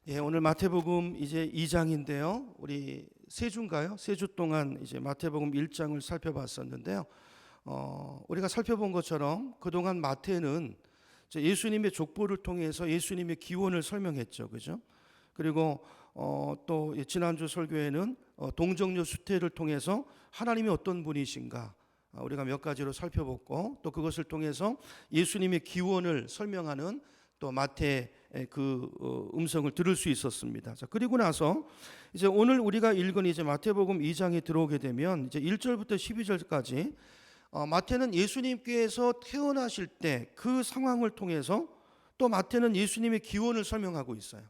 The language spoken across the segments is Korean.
예, 오늘 마태복음 이제 2장인데요. 우리 세 주인가요? 세 주 동안 이제 마태복음 1장을 살펴봤었는데요. 우리가 살펴본 것처럼 그동안 마태는 예수님의 족보를 통해서 예수님의 기원을 설명했죠. 그죠? 그리고 또 지난주 설교에는 동정녀 수태를 통해서 하나님이 어떤 분이신가 우리가 몇 가지로 살펴봤고, 또 그것을 통해서 예수님의 기원을 설명하는 또 마태의 그 음성을 들을 수 있었습니다. 자, 그리고 나서 이제 오늘 우리가 읽은 이제 마태복음 2장에 들어오게 되면 이제 1절부터 12절까지 마태는 예수님께서 태어나실 때 그 상황을 통해서 또 마태는 예수님의 기원을 설명하고 있어요.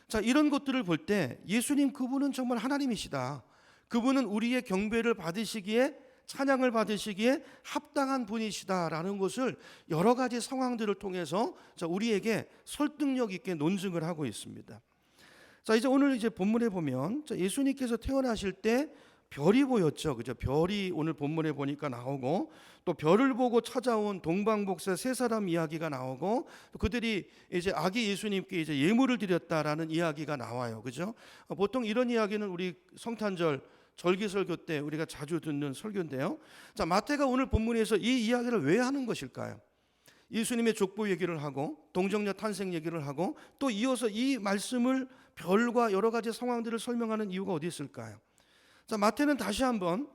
자, 이런 것들을 볼 때 예수님 그분은 정말 하나님이시다. 그분은 우리의 경배를 받으시기에, 찬양을 받으시기에 합당한 분이시다라는 것을 여러 가지 상황들을 통해서 우리에게 설득력 있게 논증을 하고 있습니다. 자, 이제 오늘 이제 본문에 보면 예수님께서 태어나실 때 별이 보였죠. 그죠? 별이 오늘 본문에 보니까 나오고, 또 별을 보고 찾아온 동방복사 세 사람 이야기가 나오고, 또 그들이 이제 아기 예수님께 이제 예물을 드렸다라는 이야기가 나와요. 그죠? 보통 이런 이야기는 우리 성탄절 절기설교 때 우리가 자주 듣는 설교인데요. 자, 마태가 오늘 본문에서 이 이야기를 왜 하는 것일까요? 예수님의 족보 얘기를 하고 동정녀 탄생 얘기를 하고 또 이어서 이 말씀을 별과 여러 가지 상황들을 설명하는 이유가 어디 있을까요? 자, 마태는 다시 한번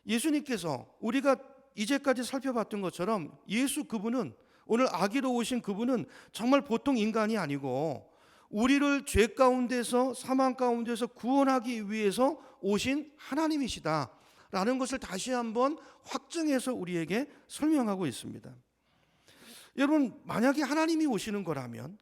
예수님께서 우리가 이제까지 살펴봤던 것처럼 예수 그분은, 오늘 아기로 오신 그분은 정말 보통 인간이 아니고 우리를 죄 가운데서, 사망 가운데서 구원하기 위해서 오신 하나님이시다라는 것을 다시 한번 확증해서 우리에게 설명하고 있습니다. 여러분, 만약에 하나님이 오시는 거라면,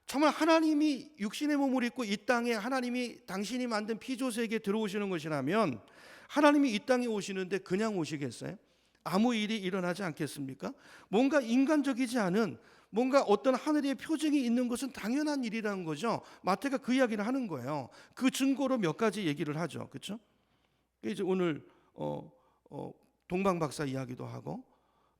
정말 하나님이 육신의 몸을 입고 이 땅에 하나님이 당신이 만든 피조세계에 들어오시는 것이라면 하나님이 이 땅에 오시는데 그냥 오시겠어요? 아무 일이 일어나지 않겠습니까? 뭔가 인간적이지 않은, 뭔가 어떤 하늘의 표징이 있는 것은 당연한 일이라는 거죠. 마태가 그 이야기를 하는 거예요. 그 증거로 몇 가지 얘기를 하죠. 그렇죠? 이제 오늘 동방박사 이야기도 하고,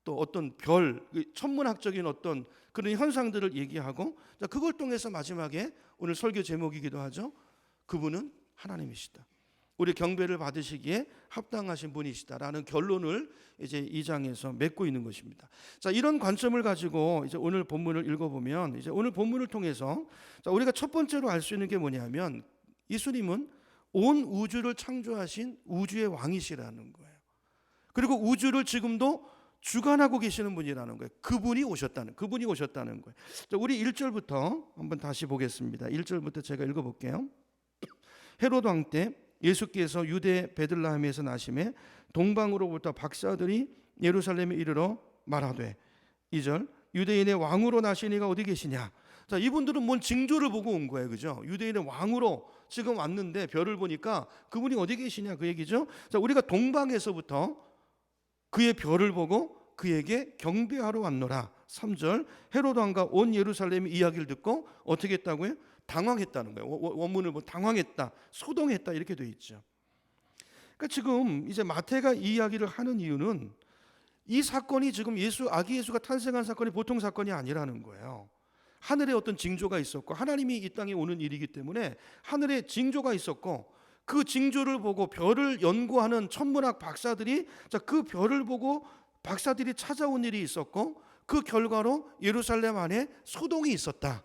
또 어떤 별, 천문학적인 어떤 그런 현상들을 얘기하고, 그걸 통해서 마지막에 오늘 설교 제목이기도 하죠. 그분은 하나님이시다. 우리 경배를 받으시기에 합당하신 분이시다라는 결론을 이제 2장에서 맺고 있는 것입니다. 자, 이런 관점을 가지고 이제 오늘 본문을 읽어보면, 이제 오늘 본문을 통해서 우리가 첫 번째로 알 수 있는 게 뭐냐면, 예수님은 온 우주를 창조하신 우주의 왕이시라는 거예요. 그리고 우주를 지금도 주관하고 계시는 분이라는 거예요. 그분이 오셨다는 거예요. 자, 우리 1절부터 한번 다시 보겠습니다. 1절부터 제가 읽어볼게요. 헤롯 왕 때 예수께서 유대 베들레헴에서 나심에 동방으로부터 박사들이 예루살렘에 이르러 말하되, 2절, 유대인의 왕으로 나신 이가 어디 계시냐. 자, 이분들은 뭔 징조를 보고 온 거예요. 그죠? 유대인의 왕으로 지금 왔는데 별을 보니까 그분이 어디 계시냐 그 얘기죠. 자, 우리가 동방에서부터 그의 별을 보고 그에게 경배하러 왔노라. 3절, 헤롯 왕과 온 예루살렘의 이야기를 듣고 어떻게 했다고요? 당황했다는 거예요. 원문을 보면 당황했다, 소동했다 이렇게 돼 있죠. 그러니까 지금 이제 마태가 이 이야기를 하는 이유는 이 사건이 지금 아기 예수가 탄생한 사건이 보통 사건이 아니라는 거예요. 하늘에 어떤 징조가 있었고, 하나님이 이 땅에 오는 일이기 때문에 하늘에 징조가 있었고, 그 징조를 보고 별을 연구하는 천문학 박사들이 그 별을 보고 박사들이 찾아온 일이 있었고, 그 결과로 예루살렘 안에 소동이 있었다.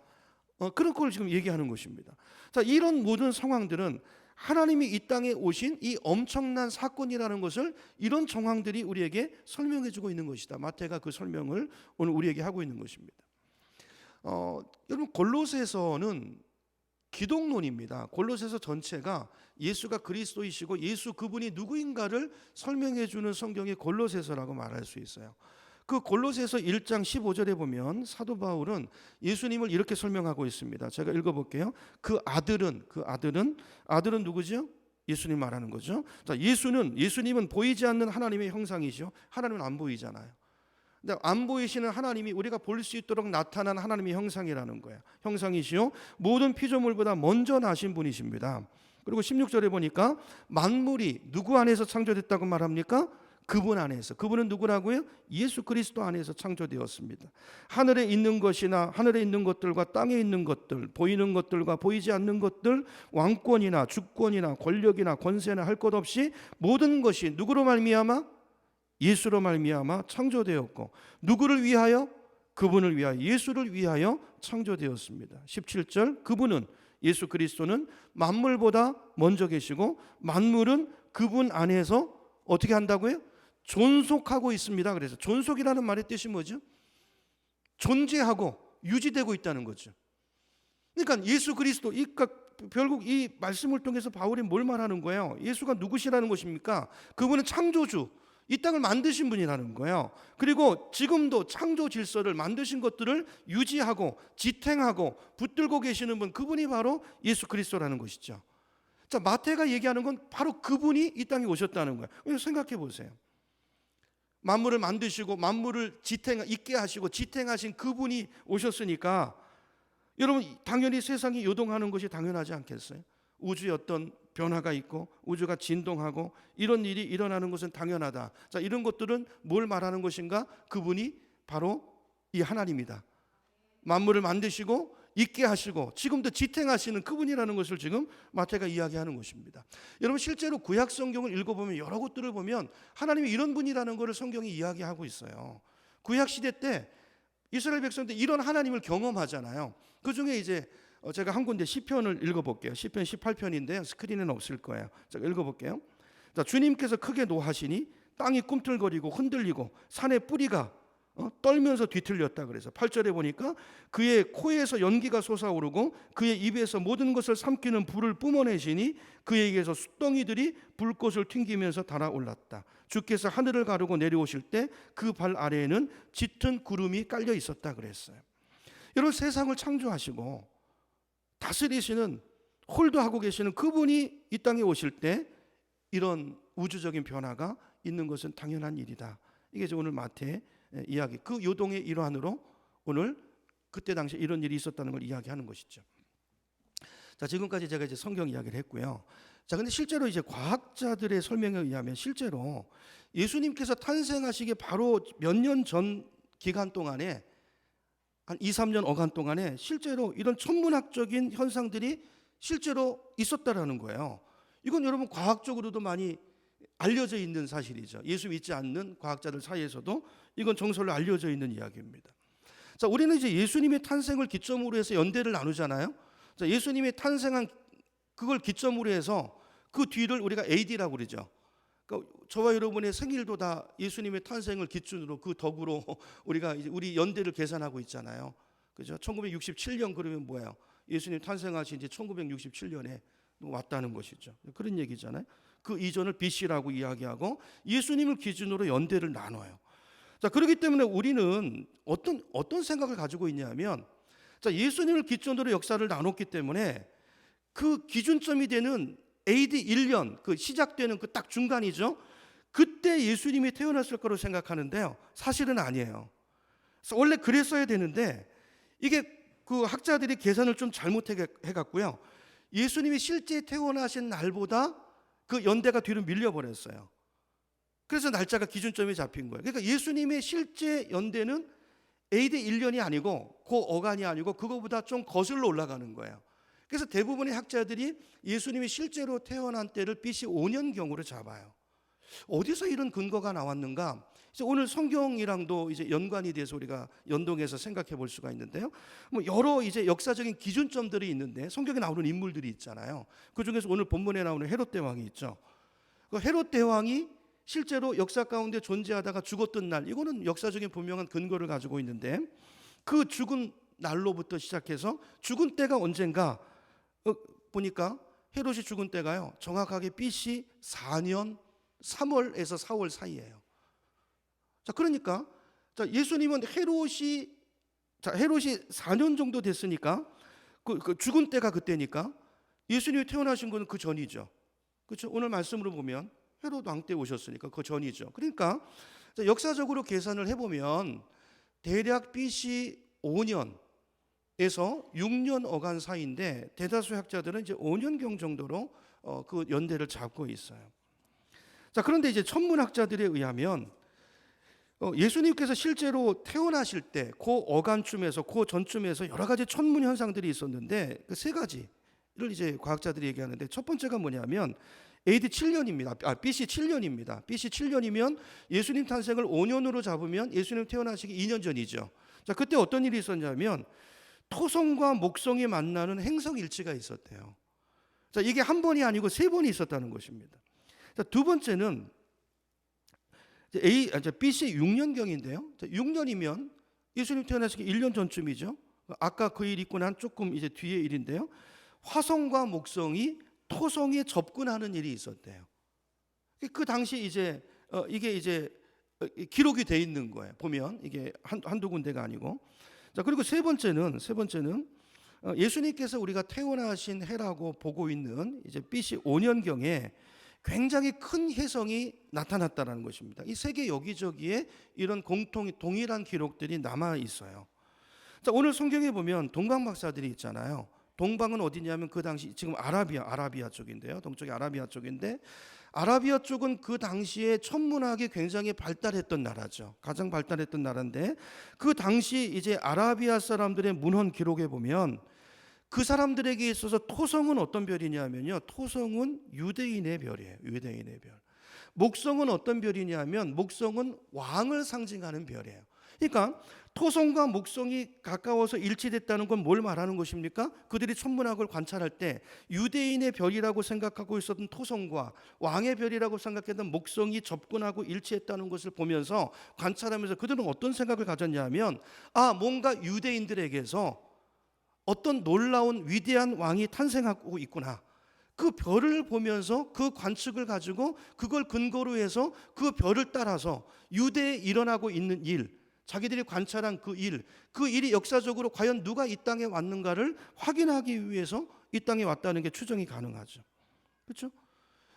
그런 걸 지금 얘기하는 것입니다. 자, 이런 모든 상황들은 하나님이 이 땅에 오신 이 엄청난 사건이라는 것을, 이런 정황들이 우리에게 설명해 주고 있는 것이다. 마태가 그 설명을 오늘 우리에게 하고 있는 것입니다. 여러분, 골로새서는 기독론입니다. 골로새서 전체가 예수가 그리스도이시고 예수 그분이 누구인가를 설명해 주는 성경의 골로새서라고 말할 수 있어요. 그 골로새서 1장 15절에 보면 사도 바울은 예수님을 이렇게 설명하고 있습니다. 제가 읽어볼게요. 그 아들은 누구죠? 예수님 말하는 거죠. 자, 예수님은 보이지 않는 하나님의 형상이시요. 하나님은 안 보이잖아요. 근데 안 보이시는 하나님이 우리가 볼 수 있도록 나타난 하나님의 형상이라는 거예요. 형상이시요, 모든 피조물보다 먼저 나신 분이십니다. 그리고 16절에 보니까 만물이 누구 안에서 창조됐다고 말합니까? 그분 안에서. 그분은 누구라고요? 예수 그리스도 안에서 창조되었습니다. 하늘에 있는 것이나 하늘에 있는 것들과 땅에 있는 것들, 보이는 것들과 보이지 않는 것들, 왕권이나 주권이나 권력이나 권세나 할 것 없이 모든 것이 누구로 말미암아? 예수로 말미암아 창조되었고, 누구를 위하여? 그분을 위하여, 예수를 위하여 창조되었습니다. 17절, 그분은, 예수 그리스도는 만물보다 먼저 계시고 만물은 그분 안에서 어떻게 한다고요? 존속하고 있습니다. 그래서 존속이라는 말의 뜻이 뭐죠? 존재하고 유지되고 있다는 거죠. 그러니까 예수 그리스도, 결국 이 말씀을 통해서 바울이 뭘 말하는 거예요? 예수가 누구시라는 것입니까? 그분은 창조주, 이 땅을 만드신 분이라는 거예요. 그리고 지금도 창조 질서를 만드신 것들을 유지하고 지탱하고 붙들고 계시는 분, 그분이 바로 예수 그리스도라는 것이죠. 자, 마태가 얘기하는 건 바로 그분이 이 땅에 오셨다는 거예요. 생각해 보세요. 만물을 만드시고 만물을 있게 하시고 지탱하신 그분이 오셨으니까 여러분, 당연히 세상이 요동하는 것이 당연하지 않겠어요? 우주에 어떤 변화가 있고 우주가 진동하고 이런 일이 일어나는 것은 당연하다. 자, 이런 것들은 뭘 말하는 것인가? 그분이 바로 이 하나님이다. 만물을 만드시고 있게 하시고 지금도 지탱하시는 그분이라는 것을 지금 마태가 이야기하는 것입니다. 여러분, 실제로 구약 성경을 읽어보면 여러 곳들을 보면 하나님이 이런 분이라는 것을 성경이 이야기하고 있어요. 구약 시대 때 이스라엘 백성들 이런 하나님을 경험하잖아요. 그 중에 이제 제가 한 군데 시편을 읽어볼게요. 시편 18편인데요. 스크린에는 없을 거예요. 제가 읽어볼게요. 자, 주님께서 크게 노하시니 땅이 꿈틀거리고 흔들리고 산의 뿌리가 떨면서 뒤틀렸다. 그래서 8절에 보니까 그의 코에서 연기가 솟아오르고 그의 입에서 모든 것을 삼키는 불을 뿜어내시니 그에게서 숫덩이들이 불꽃을 튕기면서 달아올랐다. 주께서 하늘을 가르고 내려오실 때 그 발 아래에는 짙은 구름이 깔려 있었다 그랬어요. 여러분, 세상을 창조하시고 다스리시는, 홀도하고 계시는 그분이 이 땅에 오실 때 이런 우주적인 변화가 있는 것은 당연한 일이다. 이게 오늘 마태의 이야기, 그 요동의 일환으로 오늘 그때 당시에 이런 일이 있었다는 걸 이야기하는 것이죠. 자, 지금까지 제가 이제 성경 이야기를 했고요. 자, 근데 실제로 이제 과학자들의 설명에 의하면 실제로 예수님께서 탄생하시기 바로 몇 년 전 기간 동안에, 한 2, 3년 어간 동안에 실제로 이런 천문학적인 현상들이 실제로 있었다라는 거예요. 이건 여러분 과학적으로도 많이 알려져 있는 사실이죠. 예수 믿지 않는 과학자들 사이에서도 이건 정설로 알려져 있는 이야기입니다. 자, 우리는 이제 예수님의 탄생을 기점으로 해서 연대를 나누잖아요. 자, 예수님의 탄생한 그걸 기점으로 해서 그 뒤를 우리가 AD라고 그러죠. 그러니까 저와 여러분의 생일도 다 예수님의 탄생을 기준으로 그 덕으로 우리가 이제 우리 연대를 계산하고 있잖아요. 그죠? 1967년 그러면 뭐예요? 예수님 탄생하신 이제 1967년에 왔다는 것이죠. 그런 얘기잖아요. 그 이전을 BC라고 이야기하고 예수님을 기준으로 연대를 나눠요. 자, 그렇기 때문에 우리는 어떤 생각을 가지고 있냐면, 자, 예수님을 기준으로 역사를 나눴기 때문에 그 기준점이 되는 AD 1년, 그 시작되는 그 딱 중간이죠. 그때 예수님이 태어났을 거로 생각하는데요. 사실은 아니에요. 원래 그랬어야 되는데 이게 그 학자들이 계산을 좀 잘못해 갖고요. 예수님이 실제 태어나신 날보다 그 연대가 뒤로 밀려버렸어요. 그래서 날짜가 기준점이 잡힌 거예요. 그러니까 예수님의 실제 연대는 AD 1년이 아니고 그 어간이 아니고 그거보다 좀 거슬러 올라가는 거예요. 그래서 대부분의 학자들이 예수님이 실제로 태어난 때를 BC 5년경으로 잡아요. 어디서 이런 근거가 나왔는가? 이제 오늘 성경이랑도 이제 연관이 돼서 우리가 연동해서 생각해 볼 수가 있는데요. 뭐 여러 이제 역사적인 기준점들이 있는데 성경에 나오는 인물들이 있잖아요. 그 중에서 오늘 본문에 나오는 헤롯 대왕이 있죠. 그 헤롯 대왕이 실제로 역사 가운데 존재하다가 죽었던 날, 이거는 역사적인 분명한 근거를 가지고 있는데 그 죽은 날로부터 시작해서 죽은 때가 언젠가 보니까 헤롯이 죽은 때가요, 정확하게 BC 4년 3월에서 4월 사이예요. 자, 그러니까 자, 예수님은 헤롯이 4년 정도 됐으니까 그 죽은 때가 그때니까 예수님이 태어나신 거는 그 전이죠. 그렇죠? 오늘 말씀으로 보면 헤롯 왕 때 오셨으니까 그 전이죠. 그러니까 자, 역사적으로 계산을 해보면 대략 BC 5년에서 6년 어간 사이인데 대다수 학자들은 이제 5년경 정도로 그 연대를 잡고 있어요. 자, 그런데 이제 천문학자들에 의하면 예수님께서 실제로 태어나실 때 그 어간쯤에서 그 전쯤에서 여러 가지 천문 현상들이 있었는데 그 세 가지를 이제 과학자들이 얘기하는데, 첫 번째가 뭐냐면 AD 7년입니다. BC 7년입니다. BC 7년이면 예수님 탄생을 5년으로 잡으면 예수님 태어나시기 2년 전이죠. 자, 그때 어떤 일이 있었냐면 토성과 목성이 만나는 행성 일치가 있었대요. 자, 이게 한 번이 아니고 세 번이 있었다는 것입니다. 자, 두 번째는 BC 6년경인데요. 6년이면 예수님 태어나시기 1년 전쯤이죠. 아까 그 일 있고 난 조금 이제 뒤의 일인데요. 화성과 목성이 토성에 접근하는 일이 있었대요. 그 당시 이제 이게 이제 기록이 돼 있는 거예요. 보면 이게 한두 군데가 아니고. 자, 그리고 세 번째는 예수님께서 우리가 태어나신 해라고 보고 있는 이제 BC 5년경에 굉장히 큰 혜성이 나타났다는 것입니다. 이 세계 여기저기에 이런 동일한 기록들이 남아 있어요. 자, 오늘 성경에 보면 동방 박사들이 있잖아요. 동방은 어디냐면 그 당시 지금 아라비아 쪽인데요. 동쪽이 아라비아 쪽인데, 아라비아 쪽은 그 당시에 천문학이 굉장히 발달했던 나라죠. 가장 발달했던 나라인데, 그 당시 이제 아라비아 사람들의 문헌 기록에 보면 그 사람들에게 있어서 토성은 어떤 별이냐면요, 토성은 유대인의 별이에요. 유대인의 별. 목성은 어떤 별이냐면 목성은 왕을 상징하는 별이에요. 그러니까 토성과 목성이 가까워서 일치됐다는 건 뭘 말하는 것입니까? 그들이 천문학을 관찰할 때 유대인의 별이라고 생각하고 있었던 토성과 왕의 별이라고 생각했던 목성이 접근하고 일치했다는 것을 보면서 관찰하면서 그들은 어떤 생각을 가졌냐면, 뭔가 유대인들에게서 어떤 놀라운 위대한 왕이 탄생하고 있구나. 그 별을 보면서 그 관측을 가지고 그걸 근거로 해서 그 별을 따라서 유대에 일어나고 있는 일, 자기들이 관찰한 그 일이 역사적으로 과연 누가 이 땅에 왔는가를 확인하기 위해서 이 땅에 왔다는 게 추정이 가능하죠. 그렇죠?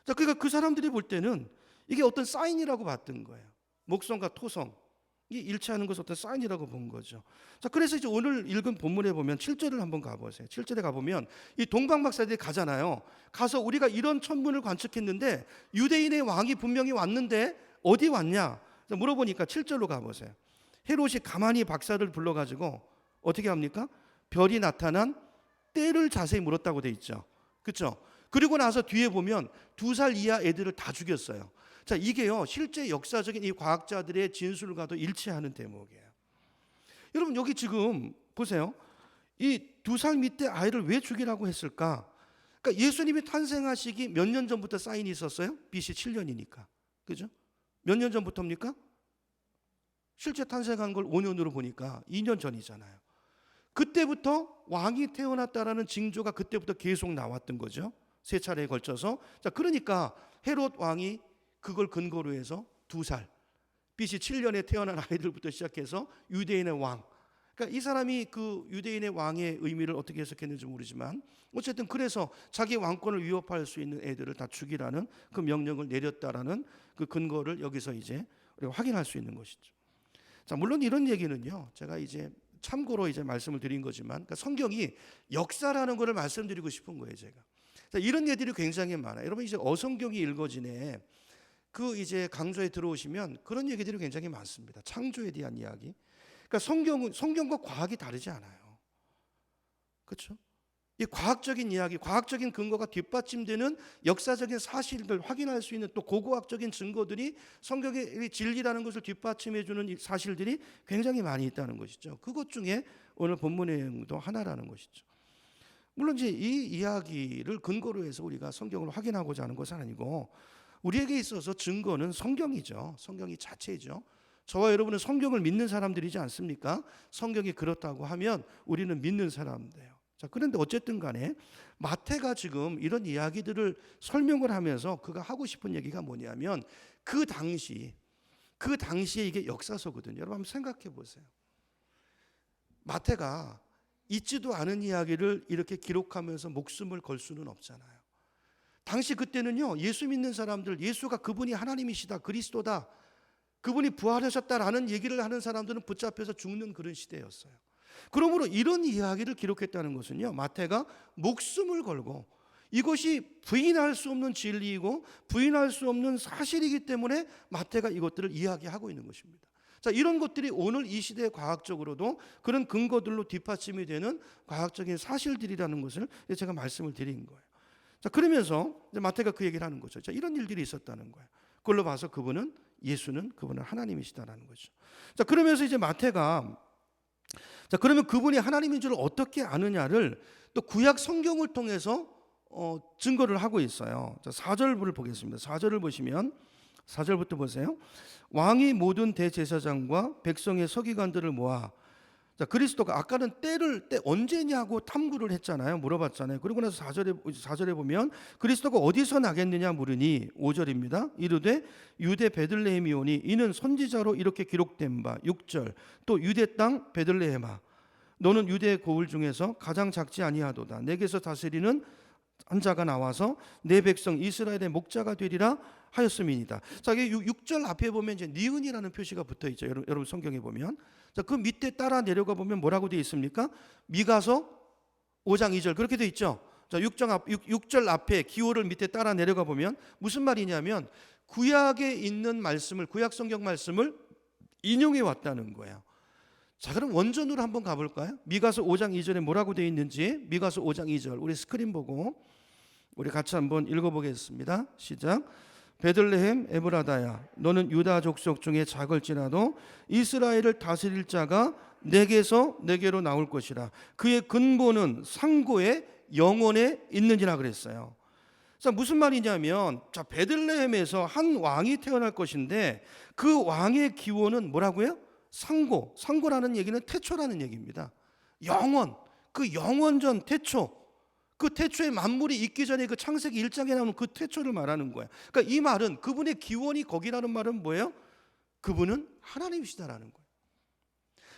자, 그러니까 그 사람들이 볼 때는 이게 어떤 사인이라고 봤던 거예요. 목성과 토성 이 일치하는 것은 어떤 사인이라고 본 거죠. 자, 그래서 이제 오늘 읽은 본문에 보면 7절을 한번 가보세요. 7절에 가보면 이 동방 박사들이 가잖아요. 가서 우리가 이런 천문을 관측했는데 유대인의 왕이 분명히 왔는데 어디 왔냐? 물어보니까 7절로 가보세요. 헤롯이 가만히 박사를 불러가지고 어떻게 합니까? 별이 나타난 때를 자세히 물었다고 돼 있죠. 그렇죠? 그리고 나서 뒤에 보면 2살 이하 애들을 다 죽였어요. 자, 이게요 실제 역사적인 이 과학자들의 진술과도 일치하는 대목이에요. 여러분, 여기 지금 보세요. 이 2살 밑에 아이를 왜 죽이라고 했을까? 그러니까 예수님이 탄생하시기 몇 년 전부터 사인이 있었어요? BC 7년이니까. 그죠? 몇 년 전부터입니까? 실제 탄생한 걸 5년으로 보니까 2년 전이잖아요. 그때부터 왕이 태어났다라는 징조가 그때부터 계속 나왔던 거죠. 3차례에 걸쳐서. 자, 그러니까 헤롯 왕이 그걸 근거로 해서 2살, BC 7년에 태어난 아이들부터 시작해서 유대인의 왕. 그러니까 이 사람이 그 유대인의 왕의 의미를 어떻게 해석했는지 모르지만 어쨌든 그래서 자기 왕권을 위협할 수 있는 애들을 다 죽이라는 그 명령을 내렸다라는 그 근거를 여기서 이제 우리가 확인할 수 있는 것이죠. 자, 물론 이런 얘기는요, 제가 이제 참고로 이제 말씀을 드린 거지만, 그러니까 성경이 역사라는 것을 말씀드리고 싶은 거예요, 제가. 자, 이런 예들이 굉장히 많아요. 여러분, 이제 어성경이 읽어지네. 그 이제 강좌에 들어오시면 그런 얘기들이 굉장히 많습니다. 창조에 대한 이야기. 그러니까 성경과 과학이 다르지 않아요. 그렇죠? 이 과학적인 이야기, 과학적인 근거가 뒷받침되는 역사적인 사실들 확인할 수 있는 또 고고학적인 증거들이 성경의 진리라는 것을 뒷받침해주는 사실들이 굉장히 많이 있다는 것이죠. 그것 중에 오늘 본문 내용도 하나라는 것이죠. 물론 이제 이 이야기를 근거로 해서 우리가 성경을 확인하고자 하는 것은 아니고, 우리에게 있어서 증거는 성경이죠. 성경이 자체죠. 저와 여러분은 성경을 믿는 사람들이지 않습니까? 성경이 그렇다고 하면 우리는 믿는 사람들이에요. 자, 그런데 어쨌든 간에 마태가 지금 이런 이야기들을 설명을 하면서 그가 하고 싶은 얘기가 뭐냐면 그 당시에 이게 역사서거든요. 여러분 한번 생각해 보세요. 마태가 있지도 않은 이야기를 이렇게 기록하면서 목숨을 걸 수는 없잖아요. 당시 그때는요, 예수 믿는 사람들, 예수가 그분이 하나님이시다, 그리스도다, 그분이 부활하셨다라는 얘기를 하는 사람들은 붙잡혀서 죽는 그런 시대였어요. 그러므로 이런 이야기를 기록했다는 것은요, 마태가 목숨을 걸고 이것이 부인할 수 없는 진리이고 부인할 수 없는 사실이기 때문에 마태가 이것들을 이야기하고 있는 것입니다. 자, 이런 것들이 오늘 이 시대 과학적으로도 그런 근거들로 뒷받침이 되는 과학적인 사실들이라는 것을 제가 말씀을 드린 거예요. 자, 그러면서 이제 마태가 그 얘기를 하는 거죠. 자, 이런 일들이 있었다는 거예요. 그걸로 봐서 예수는 그분은 하나님이시다라는 거죠. 자, 그러면서 이제 마태가 자, 그러면 그분이 하나님인 줄 어떻게 아느냐를 또 구약 성경을 통해서 증거를 하고 있어요. 자, 4절을 보겠습니다. 4절을 보시면 4절부터 보세요. 왕이 모든 대제사장과 백성의 서기관들을 모아, 자, 그리스도가 아까는 때 언제냐고 탐구를 했잖아요. 물어봤잖아요. 그리고 나서 4절에 보면 그리스도가 어디서 나겠느냐 물으니 5절입니다. 이르되 유대 베들레헴이오니 이는 선지자로 이렇게 기록된 바. 6절 또 유대 땅 베들레헴아 너는 유대 고을 중에서 가장 작지 아니하도다. 내게서 다스리는 한 자가 나와서 내 백성 이스라엘의 목자가 되리라 하였음이니이다. 자, 이게 6절 앞에 보면 이제 니은이라는 표시가 붙어 있죠. 여러분 성경에 보면. 자, 그 밑에 따라 내려가 보면 뭐라고 되어 있습니까? 미가서 5장 2절 그렇게 되어 있죠. 자, 6절 앞에 기호를 밑에 따라 내려가 보면 무슨 말이냐면 구약에 있는 말씀을, 구약 성경 말씀을 인용해 왔다는 거예요. 자, 그럼 원전으로 한번 가볼까요? 미가서 5장 2절에 뭐라고 되어 있는지 미가서 5장 2절 우리 스크린 보고 우리 같이 한번 읽어보겠습니다. 시작. 베들레헴 에브라다야 너는 유다 족속 중에 작을지라도 이스라엘을 다스릴 자가 내게로 나올 것이라. 그의 근본은 상고의 영원에 있는지라 그랬어요. 자, 무슨 말이냐면 자, 베들레헴에서 한 왕이 태어날 것인데 그 왕의 기원은 뭐라고요? 상고라는 얘기는 태초라는 얘기입니다. 영원, 그 영원전 태초, 그 태초에 만물이 있기 전에 그 창세기 1장에 나오는 그 태초를 말하는 거예요. 그러니까 이 말은 그분의 기원이 거기라는 말은 뭐예요? 그분은 하나님이시다라는 거예요.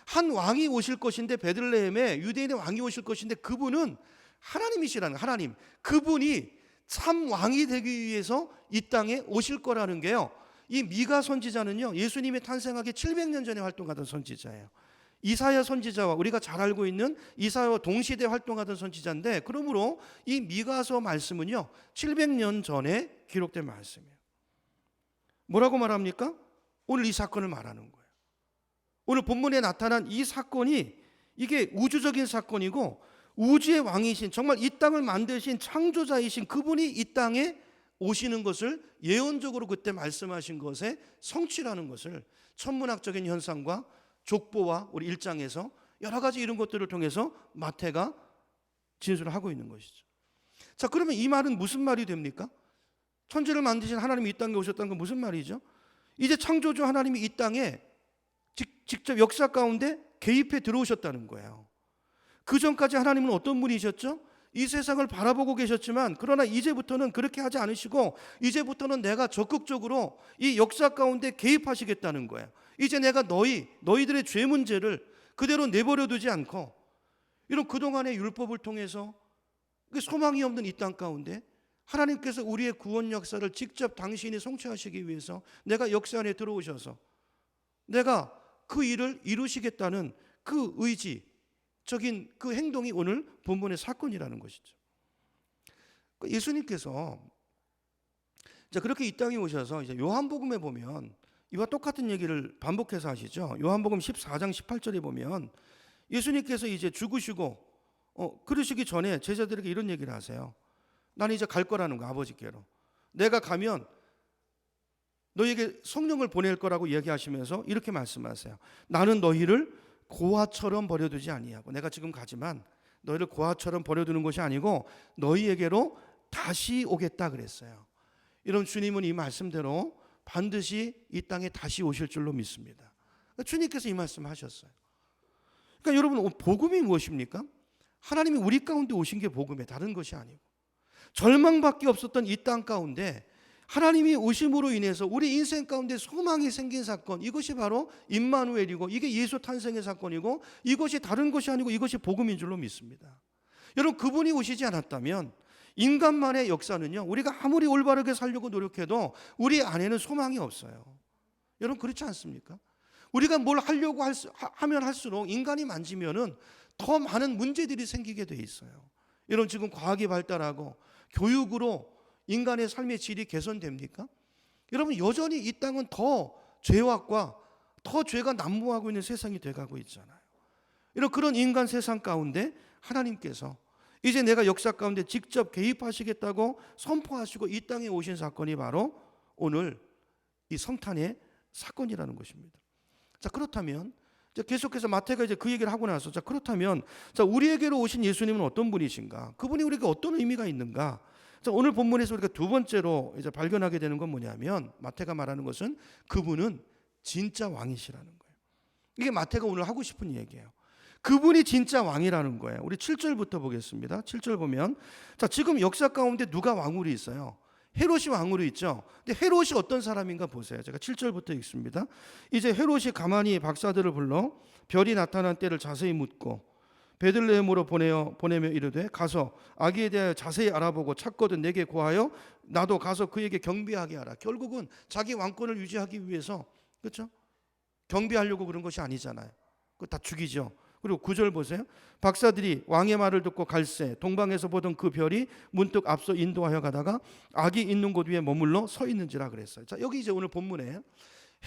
한 왕이 오실 것인데 베들레헴에 유대인의 왕이 오실 것인데 그분은 하나님이시라는 거예요. 하나님, 그분이 참 왕이 되기 위해서 이 땅에 오실 거라는 게요. 이 미가 선지자는요, 예수님이 탄생하기 700년 전에 활동하던 선지자예요. 이사야 선지자와 우리가 잘 알고 있는 이사야와 동시대 활동하던 선지자인데, 그러므로 이 미가서 말씀은요 700년 전에 기록된 말씀이에요. 뭐라고 말합니까? 오늘 이 사건을 말하는 거예요. 오늘 본문에 나타난 이 사건이 이게 우주적인 사건이고 우주의 왕이신, 정말 이 땅을 만드신 창조자이신 그분이 이 땅에 오시는 것을 예언적으로 그때 말씀하신 것의 성취라는 것을 천문학적인 현상과 족보와 우리 1장에서 여러 가지 이런 것들을 통해서 마태가 진술을 하고 있는 것이죠. 자, 그러면 이 말은 무슨 말이 됩니까? 천지를 만드신 하나님이 이 땅에 오셨다는 건 무슨 말이죠? 이제 창조주 하나님이 이 땅에 직접 역사 가운데 개입해 들어오셨다는 거예요. 그 전까지 하나님은 어떤 분이셨죠? 이 세상을 바라보고 계셨지만 그러나 이제부터는 그렇게 하지 않으시고 이제부터는 내가 적극적으로 이 역사 가운데 개입하시겠다는 거예요. 이제 내가 너희들의 죄 문제를 그대로 내버려 두지 않고 이런 그동안의 율법을 통해서 소망이 없는 이 땅 가운데 하나님께서 우리의 구원 역사를 직접 당신이 성취하시기 위해서 내가 역사 안에 들어오셔서 내가 그 일을 이루시겠다는 그 의지적인 그 행동이 오늘 본문의 사건이라는 것이죠. 예수님께서 그렇게 이 땅에 오셔서 이제 요한복음에 보면 이와 똑같은 얘기를 반복해서 하시죠. 요한복음 14장 18절에 보면 예수님께서 이제 죽으시고 그러시기 전에 제자들에게 이런 얘기를 하세요. 나는 이제 갈 거라는 거, 아버지께로. 내가 가면 너희에게 성령을 보낼 거라고 얘기하시면서 이렇게 말씀하세요. 나는 너희를 고아처럼 버려두지 아니하고, 내가 지금 가지만 너희를 고아처럼 버려두는 것이 아니고 너희에게로 다시 오겠다 그랬어요. 이런 주님은 이 말씀대로 반드시 이 땅에 다시 오실 줄로 믿습니다. 주님께서 이 말씀하셨어요. 그러니까 여러분, 복음이 무엇입니까? 하나님이 우리 가운데 오신 게 복음이에요. 다른 것이 아니고. 절망밖에 없었던 이 땅 가운데 하나님이 오심으로 인해서 우리 인생 가운데 소망이 생긴 사건, 이것이 바로 임마누엘이고 이게 예수 탄생의 사건이고 이것이 다른 것이 아니고 이것이 복음인 줄로 믿습니다. 여러분, 그분이 오시지 않았다면 인간만의 역사는요, 우리가 아무리 올바르게 살려고 노력해도 우리 안에는 소망이 없어요. 여러분, 그렇지 않습니까? 우리가 뭘 하려고 하면 할수록 인간이 만지면은 더 많은 문제들이 생기게 돼 있어요. 여러분 지금 과학이 발달하고 교육으로 인간의 삶의 질이 개선됩니까? 여러분 여전히 이 땅은 더 죄악과 더 죄가 난무하고 있는 세상이 돼가고 있잖아요. 이런 그런 인간 세상 가운데 하나님께서 이제 내가 역사 가운데 직접 개입하시겠다고 선포하시고 이 땅에 오신 사건이 바로 오늘 이 성탄의 사건이라는 것입니다. 자, 그렇다면 계속해서 마태가 이제 그 얘기를 하고 나서, 자, 그렇다면 자, 우리에게로 오신 예수님은 어떤 분이신가? 그분이 우리에게 어떤 의미가 있는가? 자, 오늘 본문에서 우리가 두 번째로 이제 발견하게 되는 건 뭐냐면, 마태가 말하는 것은 그분은 진짜 왕이시라는 거예요. 이게 마태가 오늘 하고 싶은 얘기예요. 그분이 진짜 왕이라는 거예요. 우리 7절부터 보겠습니다. 7절 보면, 자, 지금 역사 가운데 누가 왕으로 있어요? 헤롯이 왕으로 있죠. 근데 헤롯이 어떤 사람인가 보세요. 제가 7절부터 읽습니다. 이제 헤롯이 가만히 박사들을 불러 별이 나타난 때를 자세히 묻고 베들레헴으로 보내며 이르되, 가서 아기에 대하여 자세히 알아보고 찾거든 내게 구하여 나도 가서 그에게 경배하게 하라. 결국은 자기 왕권을 유지하기 위해서, 그렇죠? 경배하려고 그런 것이 아니잖아요. 그거 다 죽이죠. 그리고 9절 보세요. 박사들이 왕의 말을 듣고 갈새 동방에서 보던 그 별이 문득 앞서 인도하여 가다가 아기 있는 곳 위에 머물러 서 있는지라 그랬어요. 자, 여기 이제 오늘 본문에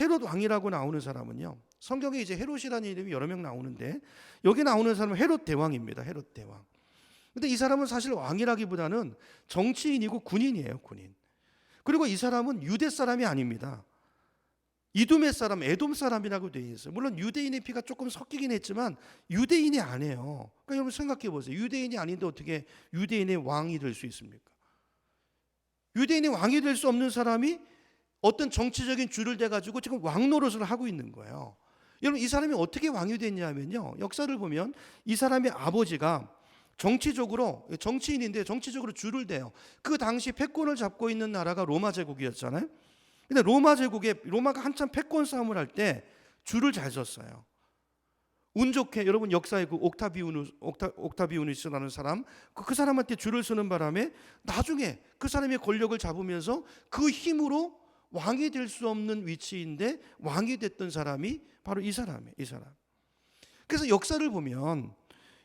헤롯 왕이라고 나오는 사람은요, 성경에 이제 헤롯이라는 이름이 여러 명 나오는데 여기 나오는 사람은 헤롯 대왕입니다. 헤롯 대왕. 근데 이 사람은 사실 왕이라기보다는 정치인이고 군인이에요. 군인. 그리고 이 사람은 유대 사람이 아닙니다. 이두메 사람, 에돔 사람이라고 되어 있어요. 물론 유대인의 피가 조금 섞이긴 했지만 유대인이 아니에요. 그러니까 여러분 생각해 보세요. 유대인이 아닌데 어떻게 유대인의 왕이 될 수 있습니까? 유대인의 왕이 될 수 없는 사람이 어떤 정치적인 줄을 대가지고 지금 왕 노릇을 하고 있는 거예요. 여러분 이 사람이 어떻게 왕이 됐냐면요, 역사를 보면 이 사람의 아버지가 정치적으로, 정치인인데 정치적으로 줄을 대요. 그 당시 패권을 잡고 있는 나라가 로마 제국이었잖아요. 근데 로마가 한참 패권 싸움을 할 때 줄을 잘 섰어요. 운 좋게 여러분 역사에 그 옥타비우누스라는 사람, 그 사람한테 줄을 서는 바람에 나중에 그 사람의 권력을 잡으면서 그 힘으로 왕이 될 수 없는 위치인데 왕이 됐던 사람이 바로 이 사람이에요. 이 사람. 그래서 역사를 보면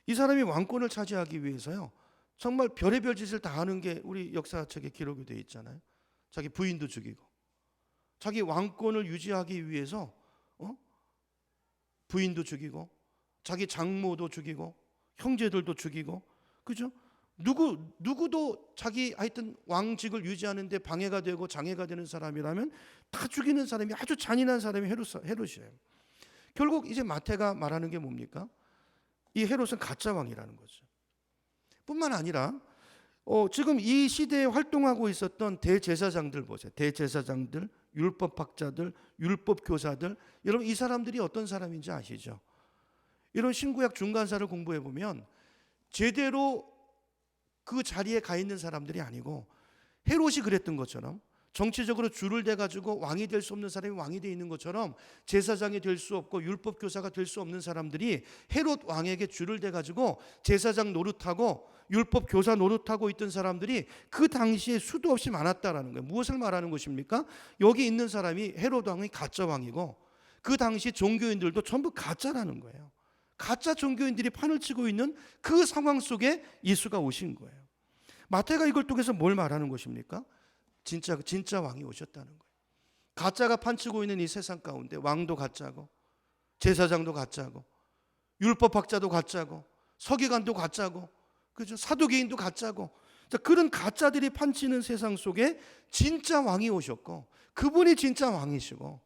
이 사람이 왕권을 차지하기 위해서요, 정말 별의별 짓을 다 하는 게 우리 역사책에 기록이 되어 있잖아요. 자기 부인도 죽이고, 자기 왕권을 유지하기 위해서 부인도 죽이고, 자기 장모도 죽이고, 형제들도 죽이고, 그죠? 누구도 자기 하여튼 왕직을 유지하는데 방해가 되고 장애가 되는 사람이라면 다 죽이는 사람이, 아주 잔인한 사람이 헤롯이에요. 결국 이제 마태가 말하는 게 뭡니까? 이 헤롯은 가짜 왕이라는 거죠. 뿐만 아니라 지금 이 시대에 활동하고 있었던 대제사장들 보세요. 대제사장들, 율법학자들, 율법교사들, 여러분 이 사람들이 어떤 사람인지 아시죠? 이런 신구약 중간사를 공부해 보면 제대로 그 자리에 가 있는 사람들이 아니고, 헤롯이 그랬던 것처럼 정치적으로 줄을 대가지고 왕이 될 수 없는 사람이 왕이 돼 있는 것처럼 제사장이 될 수 없고 율법교사가 될 수 없는 사람들이 헤롯 왕에게 줄을 대가지고 제사장 노릇하고 율법교사 노릇하고 있던 사람들이 그 당시에 수도 없이 많았다라는 거예요. 무엇을 말하는 것입니까? 여기 있는 사람이 헤롯 왕이 가짜 왕이고 그 당시 종교인들도 전부 가짜라는 거예요. 가짜 종교인들이 판을 치고 있는 그 상황 속에 예수가 오신 거예요. 마태가 이걸 통해서 뭘 말하는 것입니까? 진짜 왕이 오셨다는 거예요. 가짜가 판치고 있는 이 세상 가운데 왕도 가짜고, 제사장도 가짜고, 율법학자도 가짜고, 서기관도 가짜고, 그죠? 사두개인도 가짜고, 그런 가짜들이 판치는 세상 속에 진짜 왕이 오셨고, 그분이 진짜 왕이시고,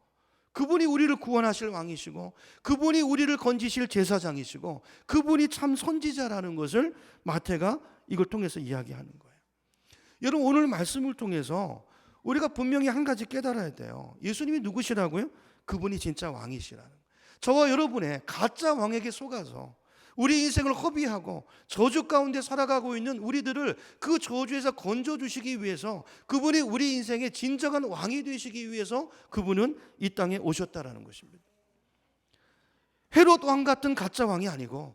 그분이 우리를 구원하실 왕이시고, 그분이 우리를 건지실 제사장이시고, 그분이 참 선지자라는 것을 마태가 이걸 통해서 이야기하는 거예요. 여러분 오늘 말씀을 통해서 우리가 분명히 한 가지 깨달아야 돼요. 예수님이 누구시라고요? 그분이 진짜 왕이시라는 거예요. 저와 여러분의 가짜 왕에게 속아서 우리 인생을 허비하고 저주 가운데 살아가고 있는 우리들을 그 저주에서 건져주시기 위해서, 그분이 우리 인생의 진정한 왕이 되시기 위해서 그분은 이 땅에 오셨다라는 것입니다. 헤롯 왕 같은 가짜 왕이 아니고,